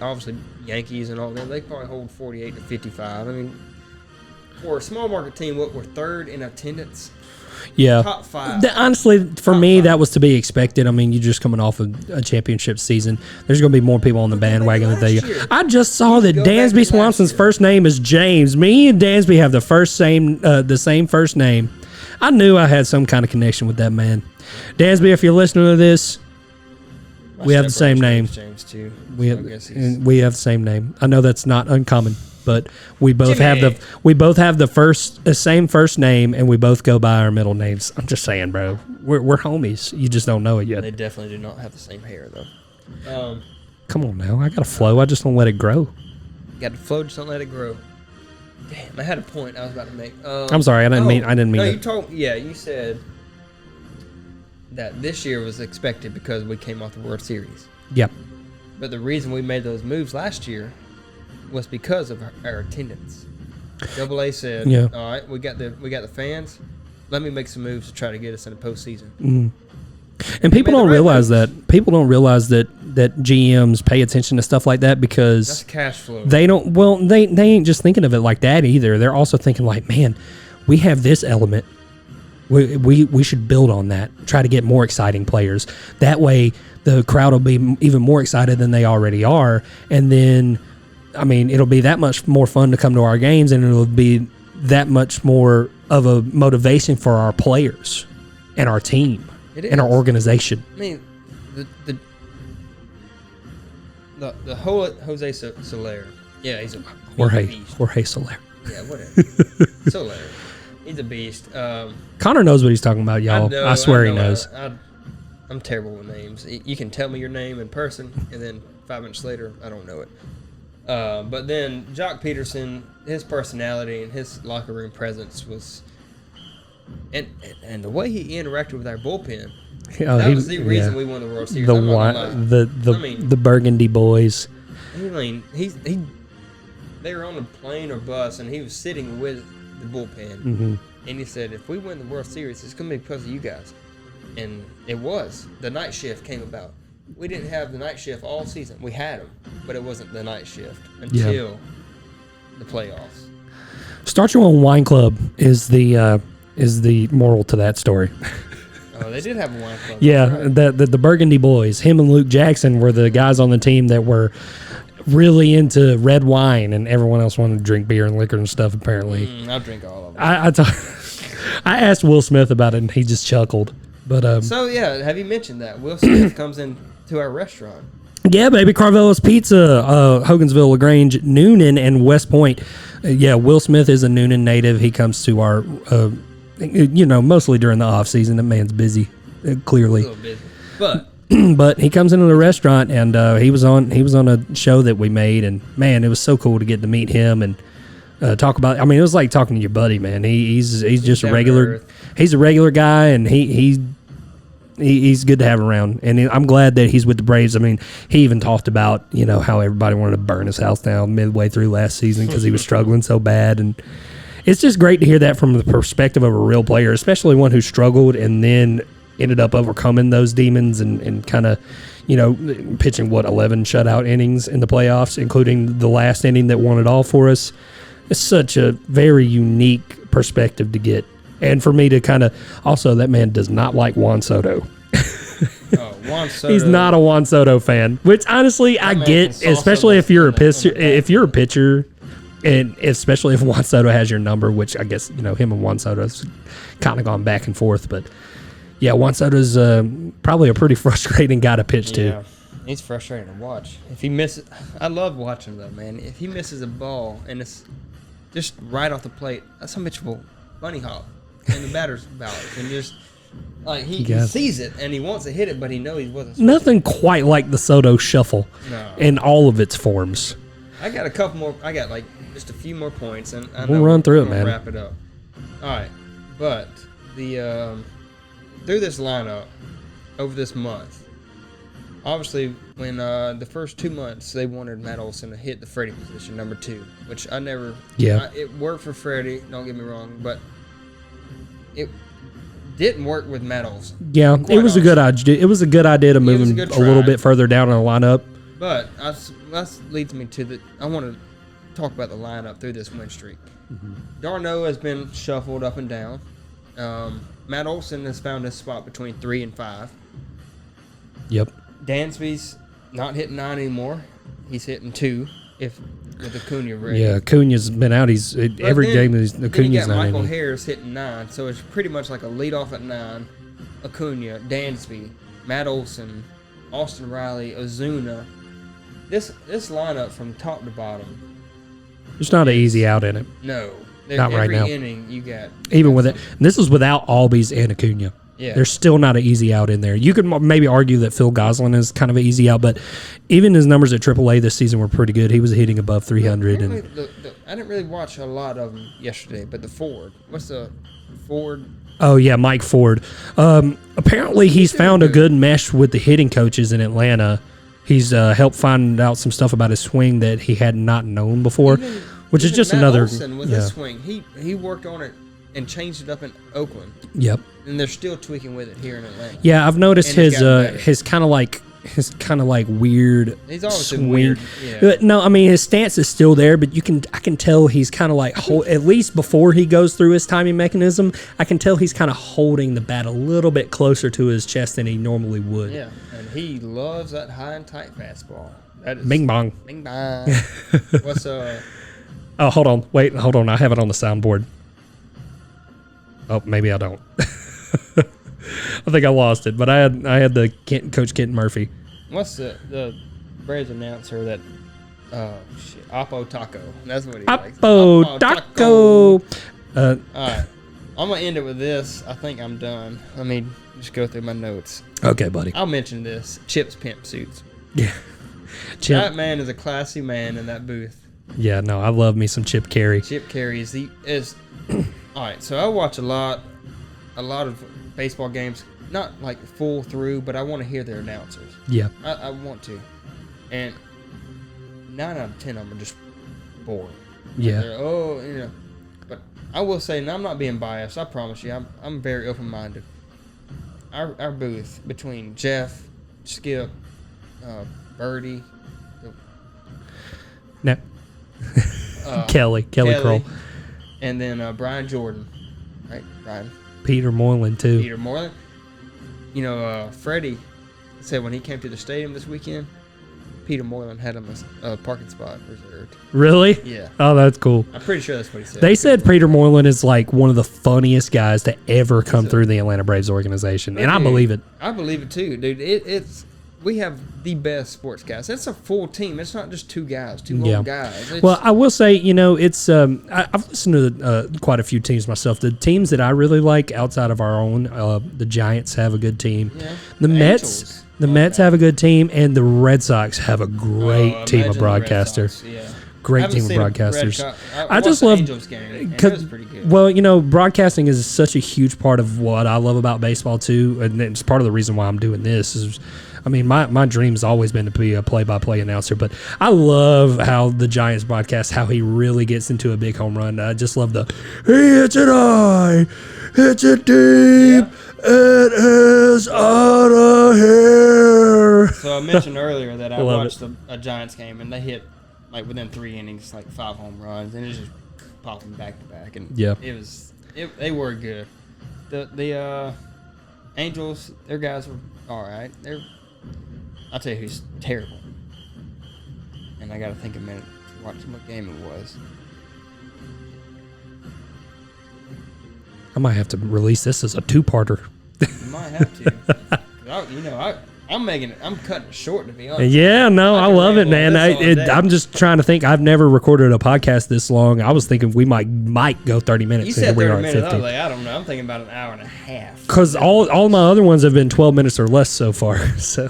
obviously Yankees and all that. They probably hold 48 to 55. I mean, for a small market team, we're third in attendance. Yeah. Top 5. Honestly, for me, that was to be expected. I mean, you're just coming off of a championship season. There's going to be more people on the bandwagon than they. I just saw that Dansby Swanson's first name is James. Me and Dansby have the same first name. I knew I had some kind of connection with that man. Dansby, if you're listening to this, we have the same name. James too. We have the same name. I know that's not uncommon, but we both have the same first name, and we both go by our middle names. I'm just saying, bro. We're homies. You just don't know it yet. They definitely do not have the same hair, though. Come on now. I got a flow. I just don't let it grow. You got the flow, just don't let it grow. Damn, I had a point I was about to make. I'm sorry. I didn't mean no, you said that this year was expected because we came off the World Series. Yep. But the reason we made those moves last year was because of our attendance. Double A said, all right, we got the fans. Let me make some moves to try to get us in the postseason. Mm. And people don't realize that. People don't realize that GMs pay attention to stuff like that because that's cash flow. They don't. Well, they ain't just thinking of it like that either. They're also thinking like, man, we have this element. We should build on that. Try to get more exciting players. That way, the crowd will be even more excited than they already are. And then, I mean, it'll be that much more fun to come to our games, and it'll be that much more of a motivation for our players and our team and our organization. I mean, the whole Jose Soler. Yeah, he's a Jorge Soler. Yeah, whatever. Soler. He's a beast. Connor knows what he's talking about, y'all. I swear he knows. I'm terrible with names. You can tell me your name in person, and then 5 minutes later, I don't know it. But then Jock Peterson, his personality and his locker room presence was, and the way he interacted with our bullpen, that was the reason we won the World Series. The Burgundy boys. I mean, they were on a plane or bus, and he was sitting with the bullpen, mm-hmm. and he said, if we win the World Series, it's going to be because of you guys. And it was. The night shift came about. We didn't have the night shift all season. We had them, but it wasn't the night shift until the playoffs. Start your own wine club is the moral to that story. Oh, they did have a wine club. Yeah, right. the Burgundy boys, him and Luke Jackson were the guys on the team that were really into red wine, and everyone else wanted to drink beer and liquor and stuff, apparently. I'll drink all of it. I asked Will Smith about it, and he just chuckled. But so, yeah, have you mentioned that? Will Smith comes into our restaurant. Yeah, baby. Carvelo's Pizza, Hogansville, LaGrange, Noonan, and West Point. Will Smith is a Noonan native. He comes to our, mostly during the off season. The man's busy, clearly. A little busy. But he comes into the restaurant, and he was on a show that we made, and man, it was so cool to get to meet him and talk about. I mean, it was like talking to your buddy, man. He's just a regular. He's a regular guy, and he's good to have around. And I'm glad that he's with the Braves. I mean, he even talked about how everybody wanted to burn his house down midway through last season because he was struggling so bad, and it's just great to hear that from the perspective of a real player, especially one who struggled and then ended up overcoming those demons and kind of, pitching 11 shutout innings in the playoffs, including the last inning that won it all for us. It's such a very unique perspective to get. And for me to kind of, also, that man does not like Juan Soto. Juan Soto. He's not a Juan Soto fan, which honestly I get, especially if you're a pitcher, and especially if Juan Soto has your number, which I guess him and Juan Soto's kind of gone back and forth. But yeah, Juan Soto's probably a pretty frustrating guy to pitch to. He's frustrating to watch. If he misses, I love watching him though, man. If he misses a ball and it's just right off the plate, that's how much will bunny hop in the batter's box and just. Like he sees it and he wants to hit it, but he knows he wasn't. Nothing quite like the Soto shuffle in all of its forms. I got a couple more. I got just a few more points, and we'll run through it, man. Wrap it up. All right, but the through this lineup over this month, obviously when the first 2 months they wanted Matt Olson to hit the Freddie position, number 2, which I never. Yeah, it worked for Freddie. Don't get me wrong, but it didn't work with Matt Olson. Yeah, it was a good idea. It was a good idea to move him a little bit further down in the lineup. But that leads me to I want to talk about the lineup through this win streak. Darno has been shuffled up and down. Matt Olson has found his spot between 3 and 5. Yep. Dansby's not hitting 9 anymore. He's hitting 2 with Acuna ready. Yeah, Acuna's been out. He's every game. Acuna's not Michael Harris hitting 9, so it's pretty much like a leadoff at 9. Acuna, Dansby, Matt Olson, Austin Riley, Ozuna. This lineup from top to bottom. There's not an easy out in it. No, not right now. Every inning you got. Even with it, this is without Albies and Acuna. Yeah. There's still not an easy out in there. You could maybe argue that Phil Gosselin is kind of an easy out, but even his numbers at AAA this season were pretty good. He was hitting above 300. I didn't really watch a lot of them yesterday, but the Ford. What's the Ford? Oh, yeah, Mike Ford. Apparently he's found a good mesh with the hitting coaches in Atlanta. He's helped find out some stuff about his swing that he had not known before, which is just Matt another. Olson with his swing, he worked on it and changed it up in Oakland. Yep. And they're still tweaking with it here in Atlanta. Yeah, I've noticed his kind of like weird. He's obviously swing. Weird. Yeah. No, I mean his stance is still there, but I can tell he's kind of like at least before he goes through his timing mechanism, I can tell he's kind of holding the bat a little bit closer to his chest than he normally would. Yeah, and he loves that high and tight fastball. That is Bing bong. Bing bong. What's Oh, hold on. Wait, hold on. I have it on the soundboard. Oh, maybe I don't. I think I lost it, but I had the Coach Kenton Murphy. What's the Braves announcer that? Oppo Taco. That's what he likes. Oppo Taco. All right, I'm gonna end it with this. I think I'm done. Let me just go through my notes. Okay, buddy. I'll mention this. Chip's pimp suits. Yeah. Chip. That man is a classy man in that booth. Yeah, no, I love me some Chip Carey. Chip Carey is all right. So I watch a lot of baseball games, not like full through, but I want to hear their announcers. Yeah, I want to, and 9 out of 10 of them are just boring. Yeah. But I will say, and I'm not being biased. I promise you, I'm very open minded. Our booth between Jeff, Skip, Birdie, no. Kelly Kroll. And then Brian Jordan, right? Brian. Peter Moylan, too. Peter Moylan. Freddie said when he came to the stadium this weekend, Peter Moylan had him a parking spot reserved. Really? Yeah. Oh, that's cool. I'm pretty sure that's what he said. They said Peter Moylan is like one of the funniest guys to ever come through the Atlanta Braves organization, and I believe it. I belive it, too, dude. We have the best sports guys. It's a full team. It's not just 2 guys, 2 old guys. Well, I will say, it's I've listened to quite a few teams myself. The teams that I really like outside of our own, the Giants have a good team. Yeah. The Mets have a good team, and the Red Sox have a great team of broadcasters. Yeah. great team of broadcasters. I just watched the love Angels game. And it was pretty good. Well, you know, broadcasting is such a huge part of what I love about baseball too, and it's part of the reason why I'm doing this. Is, I mean, my dream's always been to be a play-by-play announcer, but I love how the Giants broadcast, how he really gets into a big home run. I just love the he hits it high, hits it deep. Yeah. It is out of here. So I mentioned earlier that I watched a Giants game, and they hit, like, within 3 innings, like 5 home runs, and it just popped them back to back. And they were good. The Angels, their guys were all right. I'll tell you who's terrible. And I got to think a minute to watch what game it was. I might have to release this as a 2-parter. You might have to. I'm cutting it short, to be honest. Yeah, no, I love it, man. I'm just trying to think. I've never recorded a podcast this long. I was thinking we might go 30 minutes. You said 30 minutes. I was like, I don't know. I'm thinking about an hour and a half. Because all my other ones have been 12 minutes or less so far. So,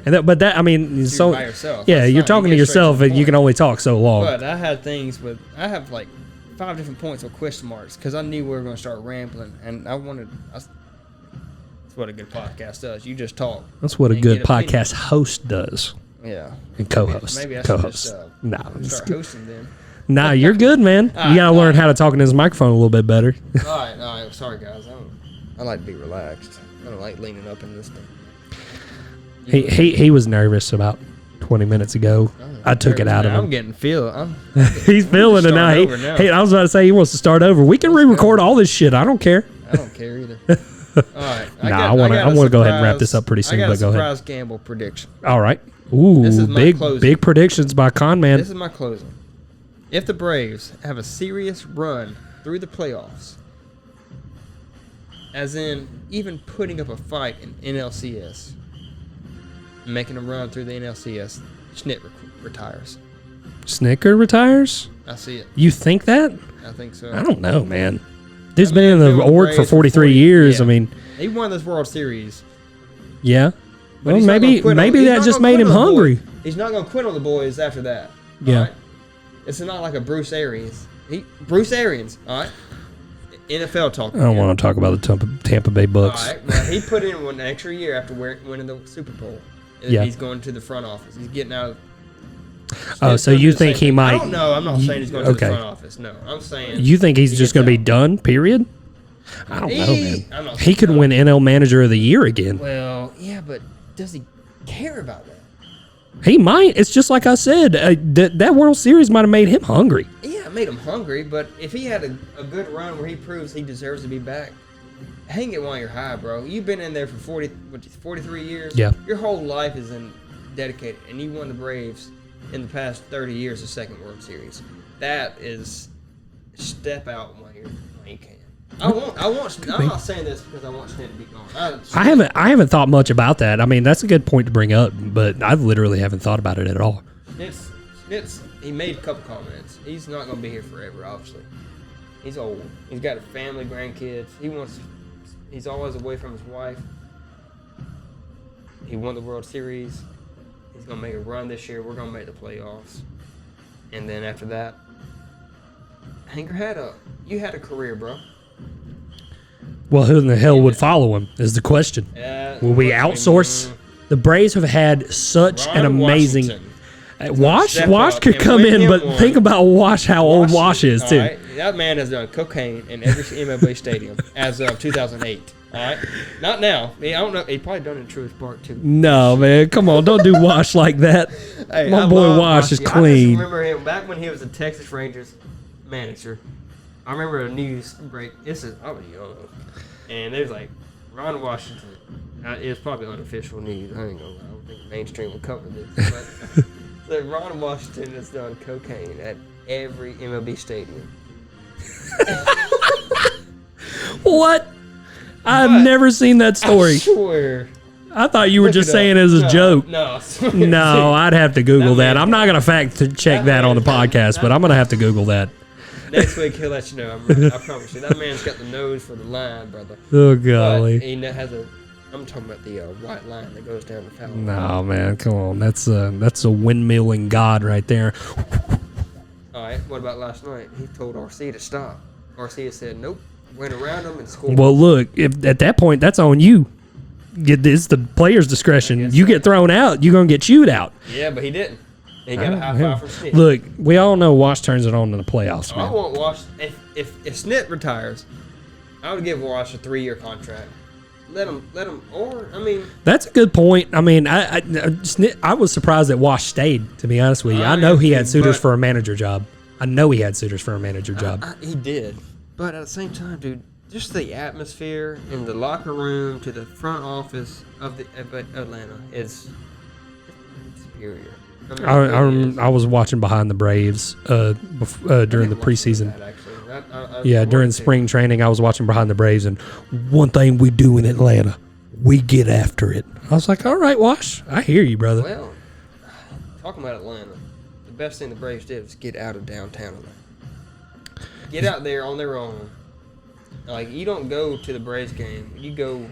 I mean, so by yourself. Yeah, you're talking to yourself, and you can only talk so long. But I have like 5 different points with question marks because I knew we were going to start rambling, and that's what a good podcast does. You just talk. That's what a good podcast host does. Yeah. And co-host. Maybe I should just start hosting then. Nah, you're good, man. You got to learn how to talk into his microphone a little bit better. All right. Sorry, guys. I like to be relaxed. I don't like leaning up in this thing. He was nervous about 20 minutes ago. I took it out of him. I'm getting He's feeling it now. I was about to say he wants to start over. We can re-record all this shit. I don't care. I don't care either. All right. I want to go ahead and wrap this up pretty soon. I got a go ahead. surprise gamble prediction. All right. Ooh, this is my big predictions by Con Man. This is my closing. If the Braves have a serious run through the playoffs, as in even putting up a fight in NLCS, making a run through the NLCS, Schnitt retires. Snicker retires? I see it. You think that? I think so. I don't know, man. Dude's been in the org for 43 years. Yeah. I mean, he won this World Series. Yeah. Well, maybe that just made him hungry. He's not going to quit on the boys after that. Yeah. Right? It's not like a Bruce Arians. Bruce Arians, all right? NFL talk. I don't want to talk about the Tampa Bay Bucks. All right. Well, he put in one extra year after winning the Super Bowl. Yeah. He's going to the front office. He's getting out of... Oh, so you think he might... I don't know. I'm not saying he's going to the front office. No, I'm saying... You think he's just going to be done, period? I don't know, man. He could win NL Manager of the Year again. Well, yeah, but does he care about that? He might. It's just like I said. That World Series might have made him hungry. Yeah, it made him hungry, but if he had a good run where he proves he deserves to be back, hang it while you're high, bro. You've been in there for 43 years. Yeah. Your whole life is dedicated, and you won the Braves in the past 30 years, the second World Series. That is step out while you can. I'm not saying this because I want Schnitt to be gone. I haven't thought much about that. I mean, that's a good point to bring up, but I literally haven't thought about it at all. He made a couple comments. He's not going to be here forever, obviously. He's old. He's got a family, grandkids. He's always away from his wife. He won the World Series. He's going to make a run this year. We're going to make the playoffs. And then after that, hang your head up. You had a career, bro. Well, who in the hell would follow him is the question. Will we outsource? The Braves have had such an amazing... Wash could come in, but think about Wash, how old Wash is, too. Right. That man has done cocaine in every MLB stadium as of 2008. All right? Not now. I don't know. He probably done it in Truist Park, too. No, man. Come on. Don't do Wash like that. Hey, my boy Wash is clean. I just remember him back when he was the Texas Rangers manager. I remember a news break. I was young. And there's like, Ron Washington. It was probably unofficial news. I ain't gonna lie. I don't think mainstream will cover this. But so Ron Washington has done cocaine at every MLB stadium. What? I've never seen that story. I swear. I thought you were just saying it as a joke. No, I'd have to Google that. I'm not going to fact check that on the podcast, but I'm going to have to Google that. Next week he'll let you know. I promise you. That man's got the nose for the line, brother. Oh golly! But he has a. I'm talking about the white line that goes down the foul. No, man, come on. That's a windmilling god right there. All right, what about last night? He told RC to stop. RC said nope. Went around him and scored. Well, look, if at that point that's on you. It's the player's discretion. You get thrown out, you're gonna get chewed out. Yeah, but he didn't. He got a high five from Snit. Look, we all know Wash turns it on in the playoffs, man. I want Wash. If Snit retires, I would give Wash a 3-year contract. Let him. Or I mean, that's a good point. I mean, I was surprised that Wash stayed. To be honest with you, I know he had suitors for a manager job. I know he had suitors for a manager job. He did, but at the same time, dude, just the atmosphere in the locker room to the front office of Atlanta is superior. I was watching Behind the Braves during the preseason. During spring training, I was watching Behind the Braves, and one thing we do in Atlanta, we get after it. I was like, all right, Wash, I hear you, brother. Well, talking about Atlanta, the best thing the Braves did was get out of downtown Atlanta. Get out there on their own. Like, you don't go to the Braves game. You go.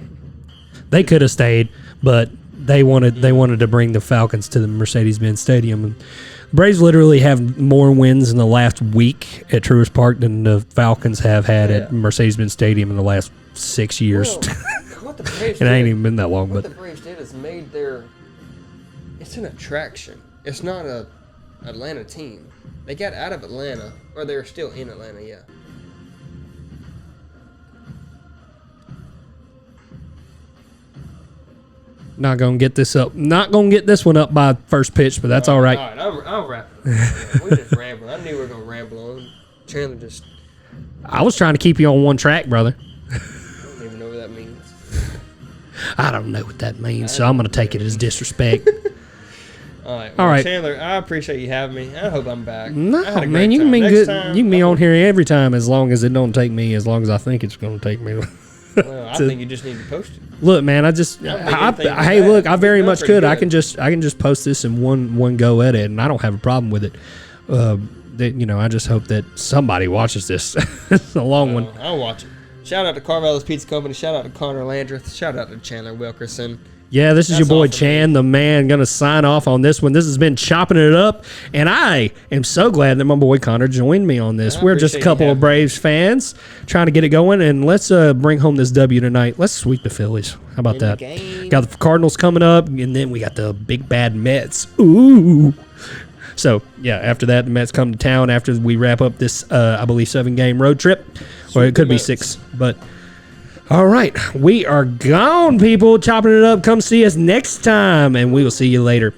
They could have stayed, but they wanted to bring the Falcons to the Mercedes-Benz Stadium. And the Braves literally have more wins in the last week at Truist Park than the Falcons have had at Mercedes-Benz Stadium in the last 6 years. Well, what the Braves it ain't even been that long. What the Braves did is made it's an attraction. It's not a Atlanta team. They got out of Atlanta, or they're still in Atlanta, yeah. Not gonna get this up. Not gonna get this one up by first pitch, but that's all right. All right, I'll wrap it. We just rambling. I knew we were gonna ramble on. Chandler just. I was trying to keep you on one track, brother. I don't even know what that means. I don't know what that means, so I'm gonna take it as disrespect. All right, well, Chandler, I appreciate you having me. I hope I'm back. No, man, you can be good. You can be on here every time as long as it don't take me. As long as I think it's gonna take me. Well, I think you just need to post it. Look, man, hey, look, I very much could. I can just post this in one go at it, and I don't have a problem with it. I just hope that somebody watches this. It's a long one. I'll watch it. Shout out to Carvelo's Pizza Company. Shout out to Connor Landreth. Shout out to Chandler Wilkerson. Yeah, this is your boy Chan, the man, going to sign off on this one. This has been Chopping It Up, and I am so glad that my boy Connor joined me on this. We're just a couple of Braves fans trying to get it going, and let's bring home this W tonight. Let's sweep the Phillies. How about that? Got the Cardinals coming up, and then we got the big bad Mets. Ooh. So, yeah, after that, the Mets come to town after we wrap up this, I believe, 7-game road trip. Or it could be 6, but... All right, we are gone, people. Chopping it up. Come see us next time, and we will see you later.